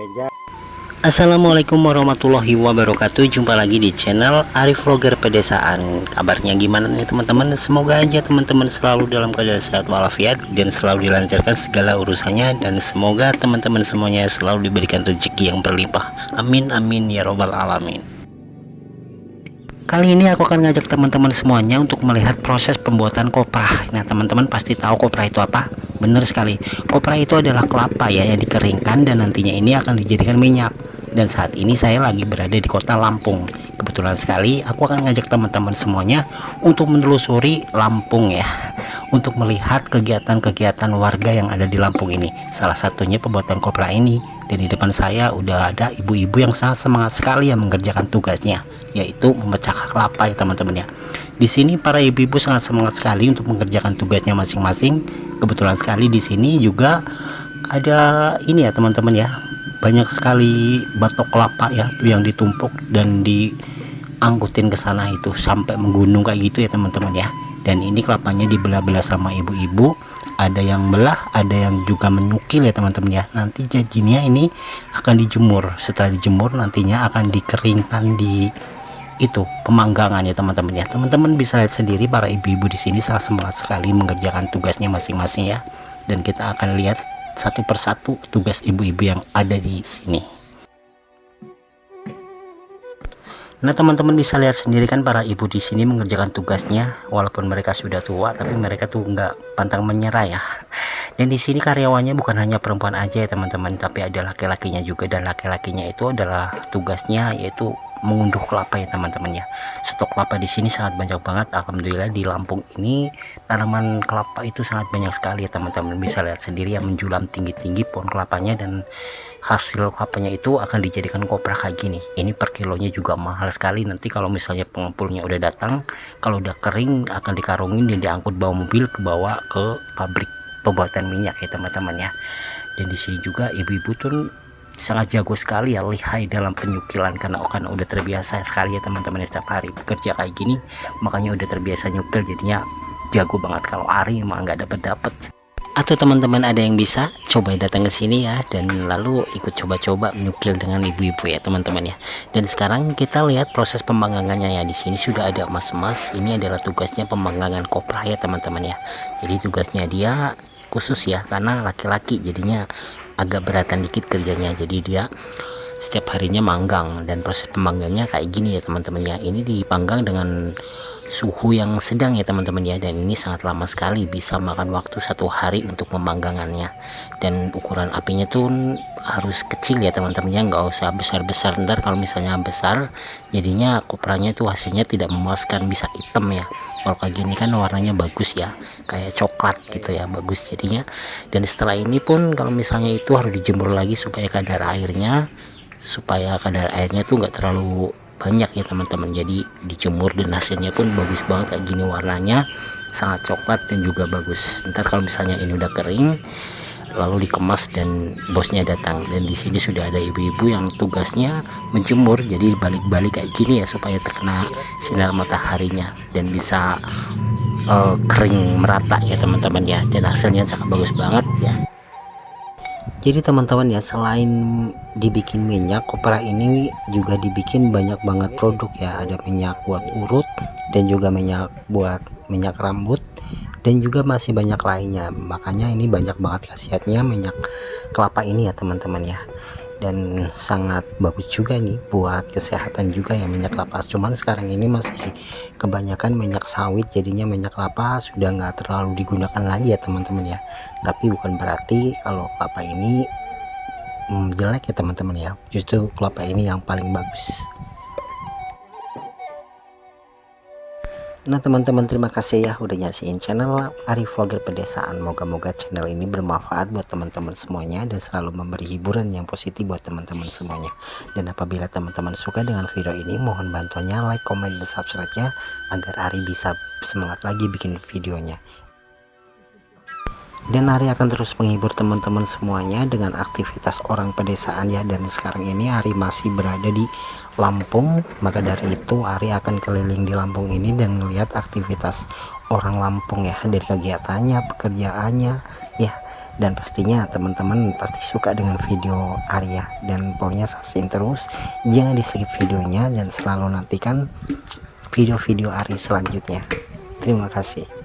beja. Assalamualaikum warahmatullahi wabarakatuh. Jumpa lagi di channel Arif Vlogger Pedesaan. Kabarnya gimana nih teman-teman? Semoga aja teman-teman selalu dalam keadaan sehat walafiat dan selalu dilancarkan segala urusannya, dan semoga teman-teman semuanya selalu diberikan rezeki yang berlimpah. Amin amin ya robbal alamin. Kali ini aku akan ngajak teman-teman semuanya untuk melihat proses pembuatan kopra. Nah, teman-teman pasti tahu kopra itu apa? Benar sekali. Kopra itu adalah kelapa ya yang dikeringkan dan nantinya ini akan dijadikan minyak. Dan saat ini saya lagi berada di kota Lampung. Kebetulan sekali aku akan ngajak teman-teman semuanya untuk menelusuri Lampung ya, untuk melihat kegiatan-kegiatan warga yang ada di Lampung ini. Salah satunya pembuatan kopra ini. Dan di depan saya udah ada ibu-ibu yang sangat semangat sekali yang mengerjakan tugasnya, yaitu memecah kelapa ya teman-teman ya. Di sini para ibu-ibu sangat semangat sekali untuk mengerjakan tugasnya masing-masing. Kebetulan sekali di sini juga ada ini ya teman-teman ya, banyak sekali batok kelapa ya tuh yang ditumpuk dan diangkutin ke sana itu sampai menggunung kayak gitu ya teman-teman ya. Dan ini kelapanya dibelah-belah sama ibu-ibu, ada yang belah, ada yang juga menyukil ya teman-teman ya. Nanti jadinya ini akan dijemur. Setelah dijemur nantinya akan dikeringkan di itu pemanggangan ya teman-teman ya. Teman-teman bisa lihat sendiri para ibu-ibu di sini sangat semangat sekali mengerjakan tugasnya masing-masing ya. Dan kita akan lihat satu persatu tugas ibu-ibu yang ada di sini. Nah, teman-teman bisa lihat sendiri kan para ibu di sini mengerjakan tugasnya, walaupun mereka sudah tua tapi mereka tuh nggak pantang menyerah ya. Dan di sini karyawannya bukan hanya perempuan aja ya teman-teman, tapi ada laki-lakinya juga, dan laki-lakinya itu adalah tugasnya yaitu mengunduh kelapa ya teman-teman ya. Stok kelapa di sini sangat banyak banget, alhamdulillah. Di Lampung ini tanaman kelapa itu sangat banyak sekali ya teman-teman. Bisa lihat sendiri ya, menjulang tinggi-tinggi pohon kelapanya, dan hasil kelapanya itu akan dijadikan kopra kayak gini. Ini per kilonya juga mahal sekali. Nanti kalau misalnya pengepulnya udah datang, kalau udah kering akan dikarungin dan diangkut bawa mobil ke bawah ke pabrik pembuatan minyak ya teman-teman ya. Dan di sini juga ibu-ibu tuh sangat jago sekali ya, lihai dalam penyukilan, karena udah terbiasa sekali ya teman-teman setiap hari bekerja kayak gini, makanya udah terbiasa nyukil, jadinya jago banget. Kalau Ari emang nggak dapet. Atau teman-teman ada yang bisa coba datang ke sini ya, dan lalu ikut coba-coba menyukil dengan ibu-ibu ya teman-teman ya. Dan sekarang kita lihat proses pemanggangannya ya. Di sini sudah ada emas-emas. Ini adalah tugasnya pemanggangan kopra ya teman-teman ya. Jadi tugasnya dia khusus ya, karena laki-laki jadinya agak beratan dikit kerjanya. Jadi dia setiap harinya manggang, dan proses pemanggangnya kayak gini ya teman-teman ya. Ini dipanggang dengan suhu yang sedang ya teman-teman ya, dan ini sangat lama sekali, bisa makan waktu 1 hari untuk memanggangannya. Dan ukuran apinya tuh harus kecil ya teman-teman ya, nggak usah besar-besar. Ntar kalau misalnya besar jadinya kopranya tuh hasilnya tidak memuaskan, bisa hitam ya. Kalau kayak gini kan warnanya bagus ya, kayak coklat gitu ya, bagus jadinya. Dan setelah ini pun kalau misalnya itu harus dijemur lagi supaya kadar airnya tuh nggak terlalu banyak ya teman-teman. Jadi dijemur dan hasilnya pun bagus banget kayak gini, warnanya sangat coklat dan juga bagus. Ntar kalau misalnya ini udah kering lalu dikemas dan bosnya datang, dan di sini sudah ada ibu-ibu yang tugasnya menjemur, jadi balik-balik kayak gini ya supaya terkena sinar mataharinya dan bisa kering merata ya teman-teman ya. Dan hasilnya sangat bagus banget ya. Jadi teman-teman ya, selain dibikin minyak, kopra ini juga dibikin banyak banget produk ya. Ada minyak buat urut, dan juga minyak buat minyak rambut, dan juga masih banyak lainnya. Makanya ini banyak banget khasiatnya minyak kelapa ini ya teman-teman ya. Dan sangat bagus juga nih buat kesehatan juga ya minyak kelapa. Cuman sekarang ini masih kebanyakan minyak sawit, jadinya minyak kelapa sudah nggak terlalu digunakan lagi ya teman-teman ya. Tapi bukan berarti kalau kelapa ini jelek ya teman-teman ya, justru kelapa ini yang paling bagus. Nah teman-teman, terima kasih ya udah nyaksiin channel Arif Vlogger Pedesaan. Moga-moga channel ini bermanfaat buat teman-teman semuanya dan selalu memberi hiburan yang positif buat teman-teman semuanya. Dan apabila teman-teman suka dengan video ini, mohon bantuannya like, komen, dan subscribe-nya agar Ari bisa semangat lagi bikin videonya. Dan Ari akan terus menghibur teman-teman semuanya dengan aktivitas orang pedesaan ya. Dan sekarang ini Ari masih berada di Lampung, maka dari itu Ari akan keliling di Lampung ini dan melihat aktivitas orang Lampung ya, dari kegiatannya, pekerjaannya ya. Dan pastinya teman-teman pasti suka dengan video Arya, dan pokoknya saksiin terus, jangan di skip videonya, dan selalu nantikan video-video Ari selanjutnya. Terima kasih.